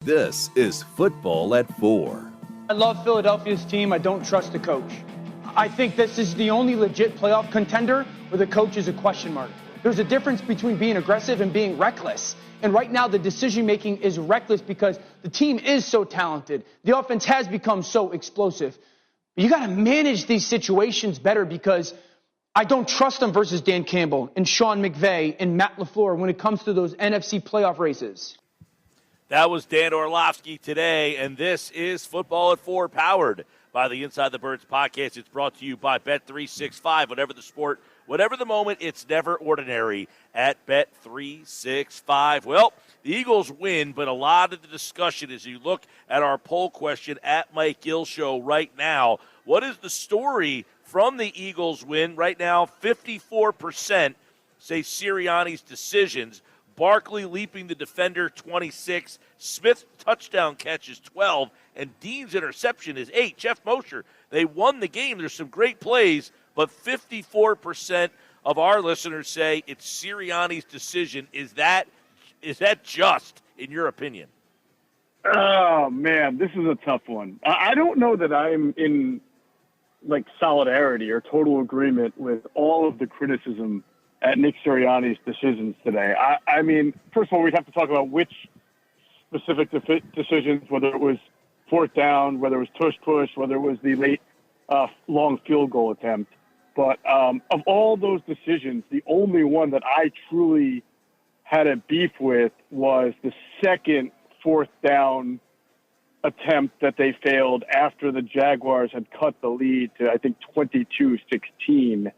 This is Football at 4. I love Philadelphia's team. I don't trust the coach. I think this is the only legit playoff contender where the coach is a question mark. There's a difference between being aggressive and being reckless. And right now, the decision-making is reckless because the team is so talented. The offense has become so explosive. But you got to manage these situations better because I don't trust them versus Dan Campbell and Sean McVay and Matt LaFleur when it comes to those NFC playoff races. That was Dan Orlovsky today, and this is Football at 4, powered by the Inside the Birds podcast. It's brought to you by Bet365. Whatever the sport, whatever the moment, it's never ordinary at Bet365. Well, the Eagles win, but a lot of the discussion as you look at our poll question at Mike Gill Show right now, what is the story from the Eagles win? Right now, 54% say Sirianni's decisions. Barkley leaping the defender, 26. Smith's touchdown catch is 12. And Dean's interception is 8. Geoff Mosher, they won the game. There's some great plays, but 54% of our listeners say it's Sirianni's decision. Is that just, in your opinion? Oh, man, this is a tough one. I don't know that I'm in, solidarity or total agreement with all of the criticism at Nick Sirianni's decisions today. I mean, first of all, we'd have to talk about which specific decisions, whether it was fourth down, whether it was tush-push, whether it was the late long field goal attempt. But of all those decisions, the only one that I truly had a beef with was the second fourth down attempt that they failed after the Jaguars had cut the lead to, I think, 22-16.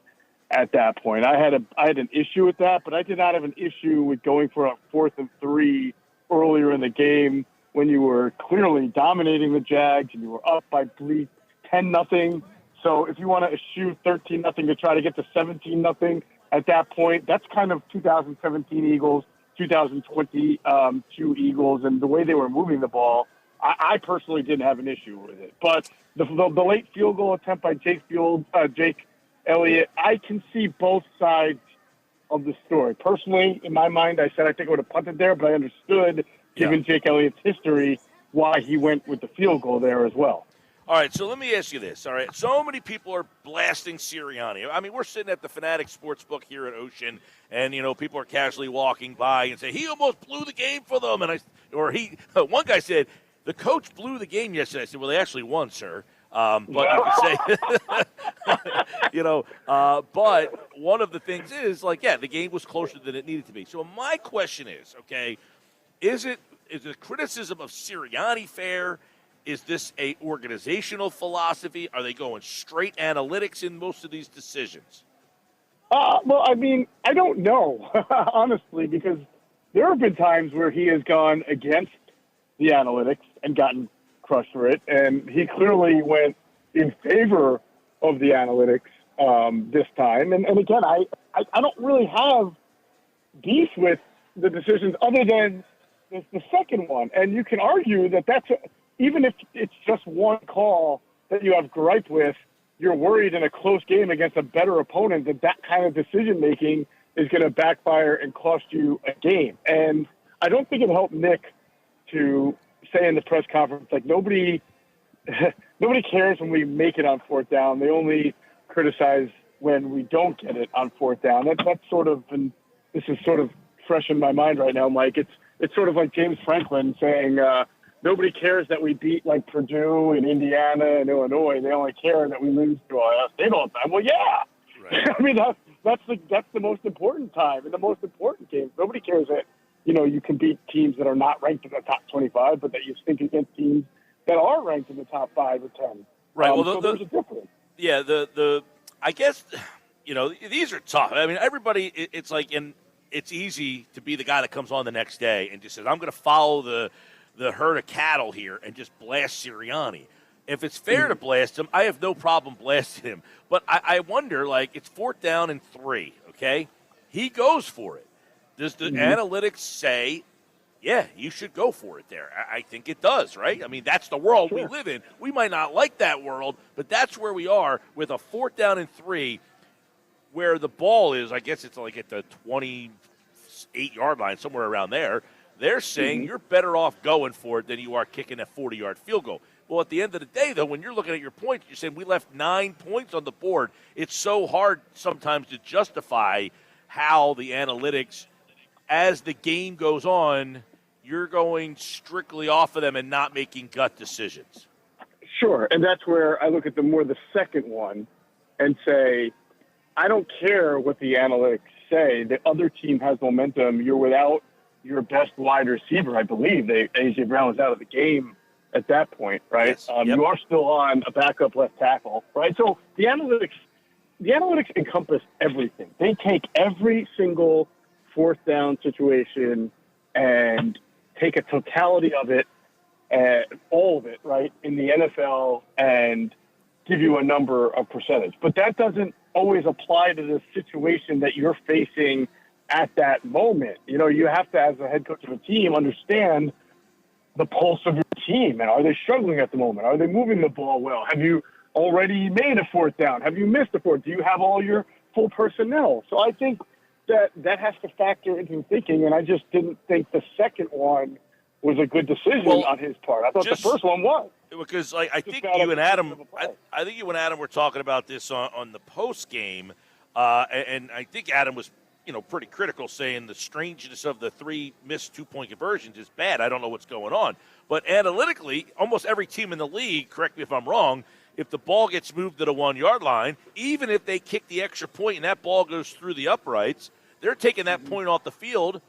At that point, I had an issue with that, but I did not have an issue with going for a 4th and 3 earlier in the game when you were clearly dominating the Jags and you were up by 10-0. So if you want to eschew 13-0 to try to get to 17-0 at that point, that's kind of 2017 Eagles, 2022 Eagles, and the way they were moving the ball. I personally didn't have an issue with it, but the late field goal attempt by Jake Elliott, I can see both sides of the story. Personally, in my mind, I said I think I would have punted there, but I understood, given Jake Elliott's history, why he went with the field goal there as well. All right, so let me ask you this. All right, so many people are blasting Sirianni. I mean, we're sitting at the Fanatic Sportsbook here at Ocean, and, people are casually walking by and say, he almost blew the game for them. And one guy said, the coach blew the game yesterday. I said, well, they actually won, sir. But you could say, but one of the things is the game was closer than it needed to be. So my question is, okay, is the criticism of Sirianni fair? Is this a organizational philosophy? Are they going straight analytics in most of these decisions? Well, I mean, I don't know, honestly, because there have been times where he has gone against the analytics and gotten crushed for it, and he clearly went in favor of the analytics this time. And again, I don't really have beef with the decisions other than the second one. And you can argue that even if it's just one call that you have gripe with, you're worried in a close game against a better opponent that kind of decision-making is going to backfire and cost you a game. And I don't think it helped Nick to say in the press conference, nobody cares when we make it on fourth down. They only criticize when we don't get it on fourth down. That's sort of, and this is sort of fresh in my mind right now, Mike. It's sort of like James Franklin saying, nobody cares that we beat Purdue and Indiana and Illinois. They only care that we lose to Ohio State all the time. Well, yeah. Right. I mean, that's the most important time and the most important games. Nobody cares that, you can beat teams that are not ranked in the top 25, but that you stink against teams that are ranked in the top 5 or 10. Right. So there's a difference. Yeah. I guess, these are tough. I mean, everybody, it's easy to be the guy that comes on the next day and just says, I'm going to follow the herd of cattle here and just blast Sirianni. If it's fair to blast him, I have no problem blasting him. But I wonder, it's 4th down and 3, okay? He goes for it. Does the analytics say, yeah, you should go for it there? I think it does, right? I mean, that's the world we live in. We might not like that world, but that's where we are with a 4th down and 3 where the ball is, I guess it's at the 28-yard line, somewhere around there. They're saying you're better off going for it than you are kicking a 40-yard field goal. Well, at the end of the day, though, when you're looking at your points, you're saying we left 9 points on the board. It's so hard sometimes to justify how the analytics, as the game goes on, you're going strictly off of them and not making gut decisions. Sure, and that's where I look at the second one and say, I don't care what the analytics say. The other team has momentum. You're without your best wide receiver, I believe. A.J. Brown was out of the game at that point, right? Yes. Yep. You are still on a backup left tackle, right? So the analytics encompass everything. They take every single fourth down situation and take a totality of it, all of it, right, in the NFL and give you a number of percentage. But that doesn't always apply to the situation that you're facing at that moment. You know, you have to, as a head coach of a team, understand the pulse of your team. And are they struggling at the moment? Are they moving the ball well? Have you already made a fourth down? Have you missed a fourth? Do you have all your full personnel? So I think that has to factor into thinking, and I just didn't think the second one was a good decision on his part. I thought the first one was. Because I think you and Adam were talking about this on the post game, and I think Adam was pretty critical, saying the strangeness of the 3 missed 2-point conversions is bad. I don't know what's going on. But analytically, almost every team in the league, correct me if I'm wrong, if the ball gets moved to the 1-yard line, even if they kick the extra point and that ball goes through the uprights, they're taking that point off the field,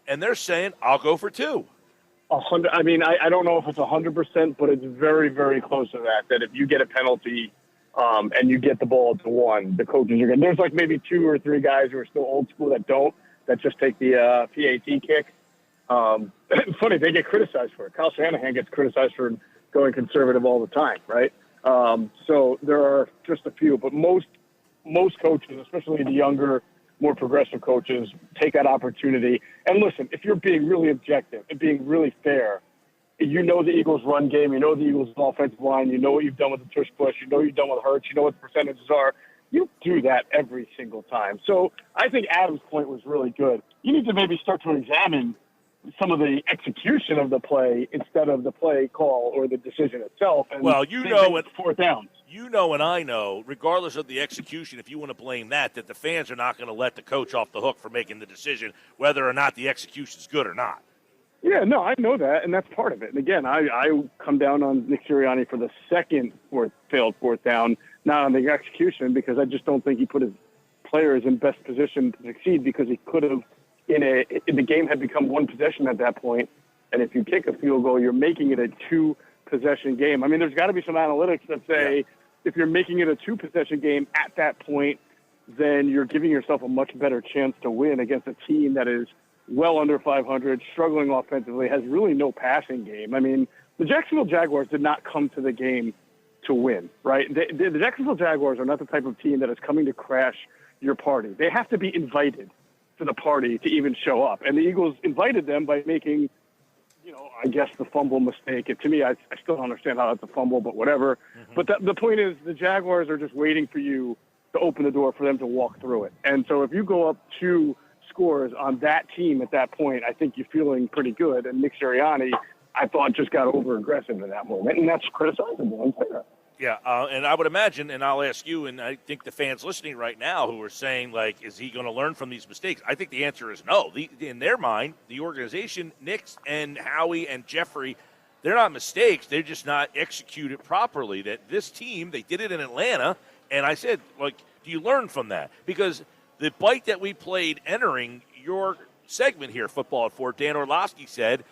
and they're saying, I'll go for 2. 100. I mean, I don't know if it's 100%, but it's very, very close to that if you get a penalty and you get the ball to 1, the coaches are going to – there's like maybe 2 or 3 guys who are still old school that just take the PAT kick. It's funny, they get criticized for it. Kyle Shanahan gets criticized for going conservative all the time, right? So there are just a few, but most coaches, especially the younger, more progressive coaches, take that opportunity. And listen, if you're being really objective and being really fair, you know the Eagles' run game, you know the Eagles' offensive line, you know what you've done with the tush push, you know what you've done with Hurts, you know what the percentages are. You do that every single time. So I think Adam's point was really good. You need to maybe start to examine some of the execution of the play instead of the play call or the decision itself. And fourth downs. You know and I know, regardless of the execution, if you want to blame that the fans are not going to let the coach off the hook for making the decision whether or not the execution is good or not. Yeah, no, I know that, and that's part of it. And again, I come down on Nick Sirianni for the second failed fourth down, not on the execution, because I just don't think he put his players in best position to succeed, because he could have, the game had become one possession at that point, and if you kick a field goal, you're making it a 2-possession game. I mean, there's got to be some analytics that say if you're making it a 2-possession game at that point, then you're giving yourself a much better chance to win against a team that is well under 500, struggling offensively, has really no passing game. I mean, the Jacksonville Jaguars did not come to the game to win, right? The Jacksonville Jaguars are not the type of team that is coming to crash your party. They have to be invited to the party to even show up. And the Eagles invited them by making, I guess the fumble mistake. And to me, I still don't understand how that's a fumble, but whatever. Mm-hmm. But the point is the Jaguars are just waiting for you to open the door for them to walk through it. And so if you go up 2 scores on that team at that point, I think you're feeling pretty good. And Nick Sirianni, I thought, just got over-aggressive in that moment, and that's criticizable and fair. Yeah, and I would imagine, and I'll ask you, and I think the fans listening right now who are saying, like, is he going to learn from these mistakes? I think the answer is no. In their mind, the organization, Nick and Howie and Jeffrey, they're not mistakes. They're just not executed properly. That this team, they did it in Atlanta, and I said, like, do you learn from that? Because the bite that we played entering your segment here, Football at 4, Dan Orlovsky said,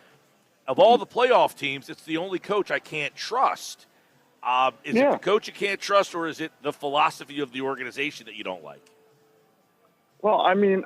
of all the playoff teams, it's the only coach I can't trust. Is it the coach you can't trust, or is it the philosophy of the organization that you don't like? Well, I mean,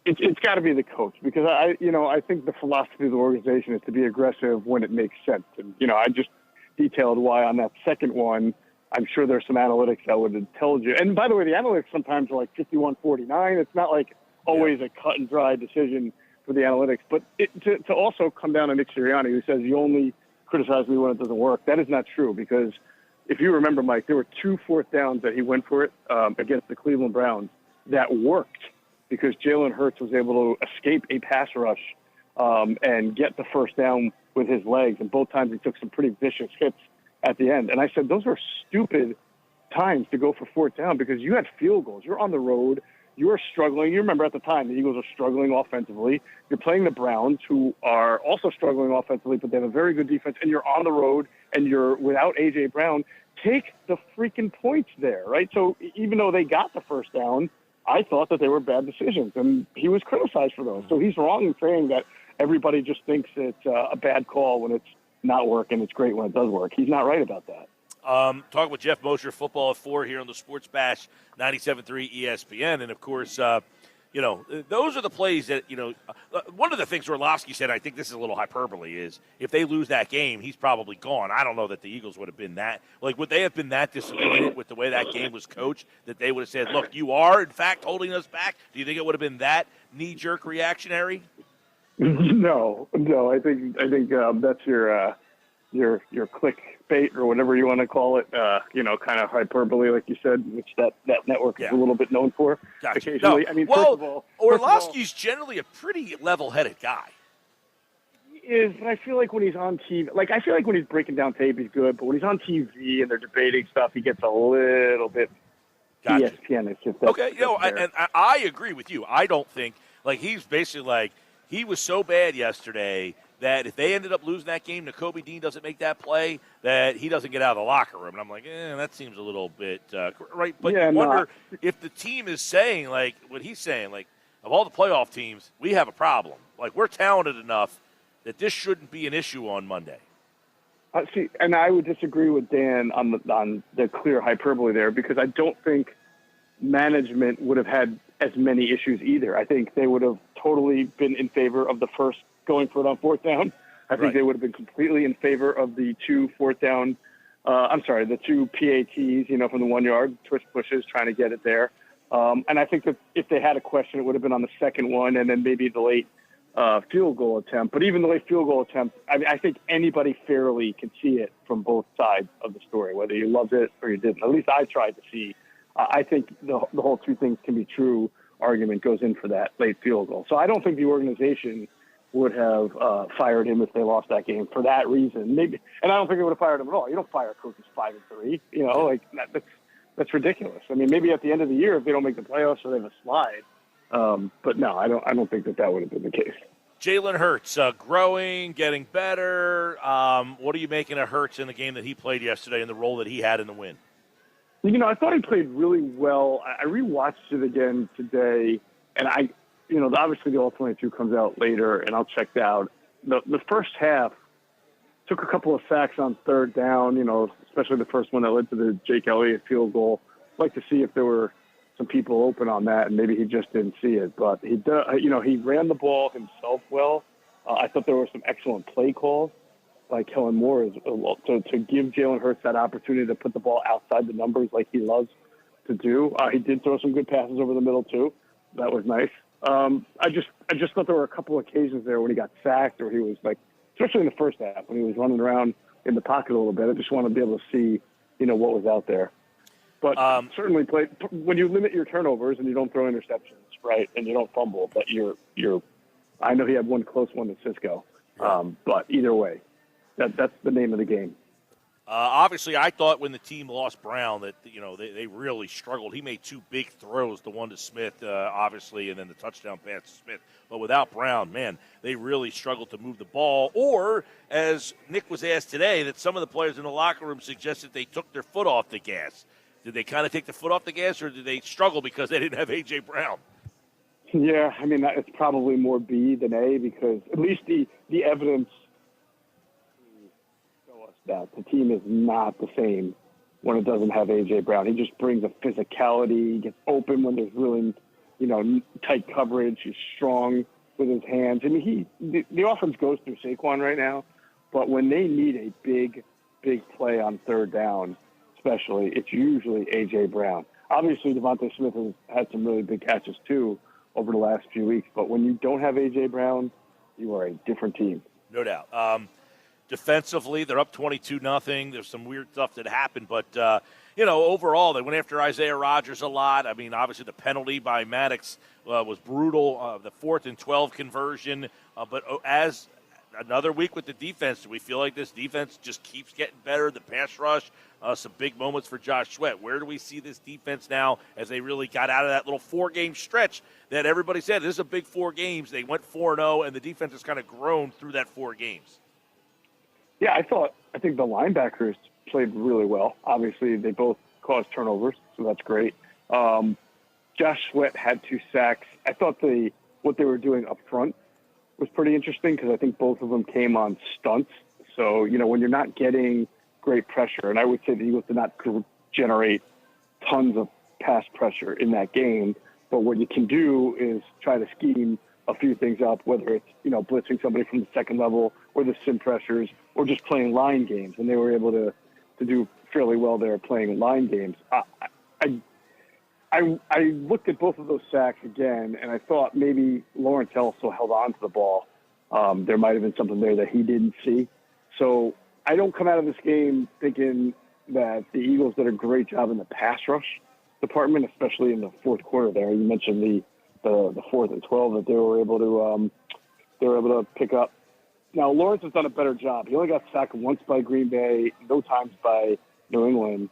it's got to be the coach, because I think the philosophy of the organization is to be aggressive when it makes sense. And, I just detailed why on that second one. I'm sure there's some analytics that would have told you. And by the way, the analytics sometimes are like 51-49. It's not like always a cut and dry decision for the analytics. But to also come down to Nick Sirianni, who says you only criticize me when it doesn't work, that is not true, because if you remember, Mike, there were 2 fourth downs that he went for it against the Cleveland Browns that worked because Jalen Hurts was able to escape a pass rush and get the first down with his legs. And both times he took some pretty vicious hits at the end. And I said, those are stupid times to go for fourth down because you had field goals. You're on the road. You are struggling. You remember at the time the Eagles are struggling offensively. You're playing the Browns, who are also struggling offensively, but they have a very good defense. And you're on the road, and you're without A.J. Brown. Take the freaking points there, right? So even though they got the first down, I thought that they were bad decisions, and he was criticized for those. So he's wrong in saying that everybody just thinks it's a bad call when it's not working. It's great when it does work. He's not right about that. Talking with Geoff Mosher, Football at 4 here on the Sports Bash, 97.3 ESPN. And, of course, those are the plays that, one of the things Orlovsky said, I think this is a little hyperbole, is if they lose that game, he's probably gone. I don't know that the Eagles would have been that. Like, would they have been that disappointed with the way that game was coached that they would have said, look, you are, in fact, holding us back? Do you think it would have been that knee-jerk reactionary? No. I think that's your clickbait or whatever you want to call it, kind of hyperbole, like you said, which that network is a little bit known for occasionally. No. I mean, Orlovsky's generally a pretty level-headed guy. He is, but I feel like when he's on TV, I feel like when he's breaking down tape, he's good, but when he's on TV and they're debating stuff, he gets a little bit ESPN. It's just okay, and I agree with you. I don't think, he's basically he was so bad yesterday that if they ended up losing that game, Nakobe Dean doesn't make that play, that he doesn't get out of the locker room. And I'm like, that seems a little bit right. But I wonder if the team is saying, what he's saying, of all the playoff teams, we have a problem. We're talented enough that this shouldn't be an issue on Monday. See, and I would disagree with Dan on the clear hyperbole there because I don't think management would have had as many issues either. I think they would have totally been in favor of the first going for it on fourth down. I think they would have been completely in favor of the two the two PATs, from the 1 yard, twist pushes, trying to get it there. And I think that if they had a question, it would have been on the second one and then maybe the late field goal attempt. But even the late field goal attempt, I think anybody fairly can see it from both sides of the story, whether you loved it or you didn't. At least I tried to see. I think the whole two things can be true argument goes in for that late field goal. So I don't think the organization would have fired him if they lost that game for that reason. Maybe, and I don't think they would have fired him at all. You don't fire coaches 5-3. That's ridiculous. I mean, maybe at the end of the year if they don't make the playoffs or they have a slide. But no, I don't think that would have been the case. Jalen Hurts growing, getting better. What are you making of Hurts in the game that he played yesterday and the role that he had in the win? I thought he played really well. I rewatched it again today, and obviously the All-22 comes out later, and I'll check that out. The first half took a couple of sacks on third down, especially the first one that led to the Jake Elliott field goal. I'd like to see if there were some people open on that, and maybe he just didn't see it. But he ran the ball himself well. I thought there were some excellent play calls by Kellen Moore to give Jalen Hurts that opportunity to put the ball outside the numbers like he loves to do. He did throw some good passes over the middle too. That was nice. I just thought there were a couple of occasions there when he got sacked or he was especially in the first half when he was running around in the pocket a little bit. I just want to be able to see, what was out there. But certainly when you limit your turnovers and you don't throw interceptions, right, and you don't fumble, but I know he had one close one to Cisco. But either way, that's the name of the game. Obviously, I thought when the team lost Brown that they really struggled. He made two big throws, the one to Smith, obviously, and then the touchdown pass to Smith. But without Brown, man, they really struggled to move the ball. Or, as Nick was asked today, that some of the players in the locker room suggested they took their foot off the gas. Did they kind of take the foot off the gas, or did they struggle because they didn't have A.J. Brown? Yeah, I mean, it's probably more B than A because at least the evidence that the team is not the same when it doesn't have A.J. Brown. He just brings a physicality, he gets open when there's really, tight coverage. He's strong with his hands. I mean, the offense goes through Saquon right now, but when they need a big play on third down, especially, it's usually A.J. Brown. Obviously, Devontae Smith has had some really big catches too over the last few weeks, but when you don't have A.J. Brown, you are a different team. No doubt. defensively, they're up 22-0. There's some weird stuff that happened, but overall, they went after Isaiah Rodgers a lot. I mean, obviously the penalty by Maddox was brutal. The 4th and 12 conversion, but as another week with the defense, do we feel like this defense just keeps getting better? The pass rush, some big moments for Josh Sweat. Where do we see this defense now as they really got out of that little 4-game stretch that everybody said, this is a big 4 games. They went 4-0, and the defense has kind of grown through that 4 games. Yeah, I think the linebackers played really well. Obviously, they both caused turnovers, so that's great. Josh Sweat had 2 sacks. I thought what they were doing up front was pretty interesting because I think both of them came on stunts. So, when you're not getting great pressure, and I would say the Eagles did not generate tons of pass pressure in that game, but what you can do is try to scheme a few things up, whether it's, blitzing somebody from the second level or the sim pressures or just playing line games. And they were able to do fairly well there playing line games. I looked at both of those sacks again, and I thought maybe Lawrence also held on to the ball. There might have been something there that he didn't see. So I don't come out of this game thinking that the Eagles did a great job in the pass rush department, especially in the fourth quarter there. You mentioned the 4th and 12 that they were able to pick up. Now, Lawrence has done a better job. He only got sacked once by Green Bay, no times by New England.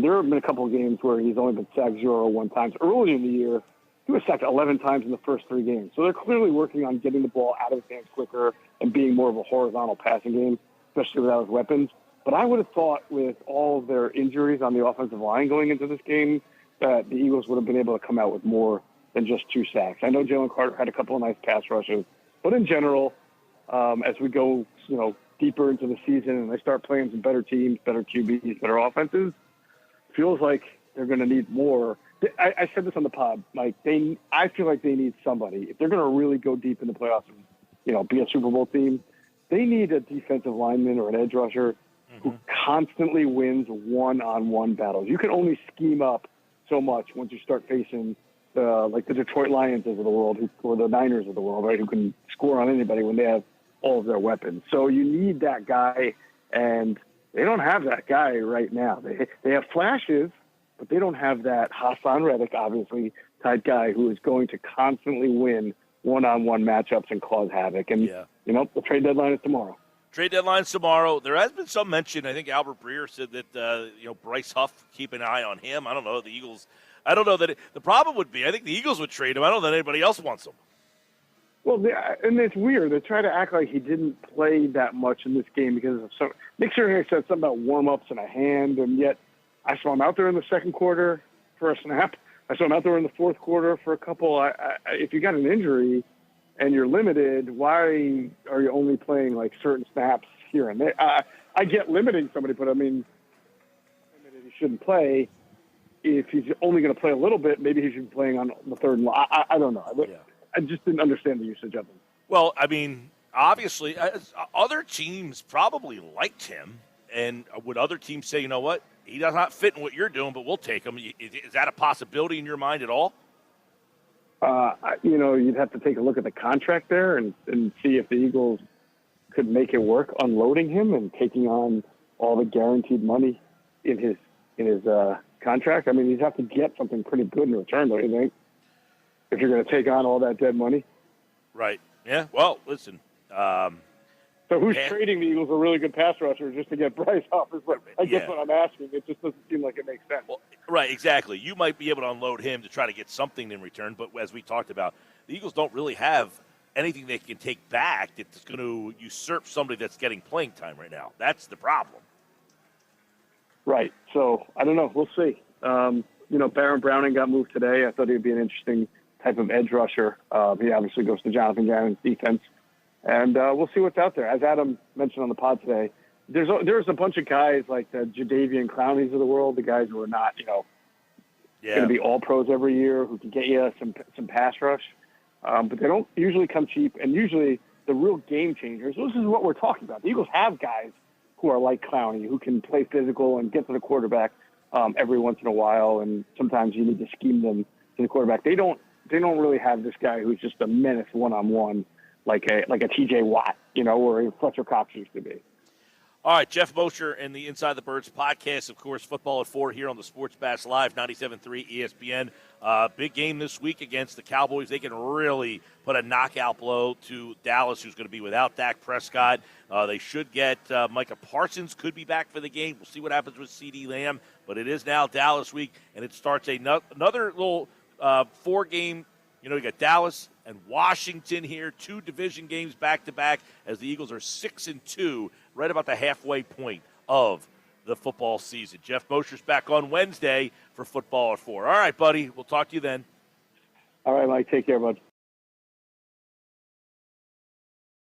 There have been a couple of games where he's only been sacked 0 or 1 times. Early in the year, he was sacked 11 times in the first 3 games. So they're clearly working on getting the ball out of his hands quicker and being more of a horizontal passing game, especially without his weapons. But I would have thought with all of their injuries on the offensive line going into this game that the Eagles would have been able to come out with more than just 2 sacks. I know Jalen Carter had a couple of nice pass rushes, but in general, as we go, deeper into the season and they start playing some better teams, better QBs, better offenses, feels like they're going to need more. I said this on the pod, Mike. I feel like they need somebody if they're going to really go deep in the playoffs and be a Super Bowl team. They need a defensive lineman or an edge rusher who constantly wins one-on-one battles. You can only scheme up so much once you start facing the Detroit Lions of the world or the Niners of the world, right? Who can score on anybody when they have all of their weapons. So you need that guy, and they don't have that guy right now. They have flashes, but they don't have that Hassan Reddick, obviously, type guy who is going to constantly win one-on-one matchups and cause havoc. And, the trade deadline is tomorrow. Trade deadline's tomorrow. There has been some mention. I think Albert Breer said that, Bryce Huff, keep an eye on him. I don't know. The Eagles, I don't know that the problem would be, I think the Eagles would trade him. I don't know that anybody else wants him. Well, and it's weird. They try to act like he didn't play that much in this game because of some. Nick Sirianni said something about warm-ups and a hand, and yet I saw him out there in the second quarter for a snap. I saw him out there in the fourth quarter for a couple. If you got an injury and you're limited, why are you only playing like certain snaps here and there? I get limiting somebody, but I mean, he shouldn't play. If he's only going to play a little bit, maybe he should be playing on the third line. I don't know. Yeah. I just didn't understand the usage of him. Well, I mean, obviously, other teams probably liked him. And would other teams say, you know what, he does not fit in what you're doing, but we'll take him? Is that a possibility in your mind at all? You'd have to take a look at the contract there and see if the Eagles could make it work unloading him and taking on all the guaranteed money in his contract. I mean, you'd have to get something pretty good in return, don't you think? If you're going to take on all that dead money. Right. Yeah. Well, listen. So who's trading the Eagles a really good pass rusher just to get Bryce Huff is what I guess what I'm asking. It just doesn't seem like it makes sense. Well, right, exactly. You might be able to unload him to try to get something in return, but as we talked about, the Eagles don't really have anything they can take back that's going to usurp somebody that's getting playing time right now. That's the problem. Right. So, I don't know. We'll see. Baron Browning got moved today. I thought he would be an interesting type of edge rusher. He obviously goes to Jonathan Gannon's defense. And we'll see what's out there. As Adam mentioned on the pod today, there's a bunch of guys like the Jadeveon Clowneys of the world, the guys who are not, going to be all pros every year, who can get you some pass rush. But they don't usually come cheap. And usually the real game changers, this is what we're talking about. The Eagles have guys who are like Clowney, who can play physical and get to the quarterback every once in a while. And sometimes you need to scheme them to the quarterback. They don't really have this guy who's just a menace one-on-one like a TJ Watt, or Fletcher Cox used to be. All right, Geoff Mosher and the Inside the Birds podcast, of course, Football at 4 here on the Sports Bash Live, 97.3 ESPN. Big game this week against the Cowboys. They can really put a knockout blow to Dallas, who's going to be without Dak Prescott. They should get Micah Parsons could be back for the game. We'll see what happens with CeeDee Lamb, but it is now Dallas week, and it starts another little 4-game. You got Dallas and Washington here, 2 division games back-to-back as the Eagles are 6-2, right about the halfway point of the football season. Geoff Mosher's back on Wednesday for Football at 4. All right, buddy. We'll talk to you then. All right, Mike. Take care, bud.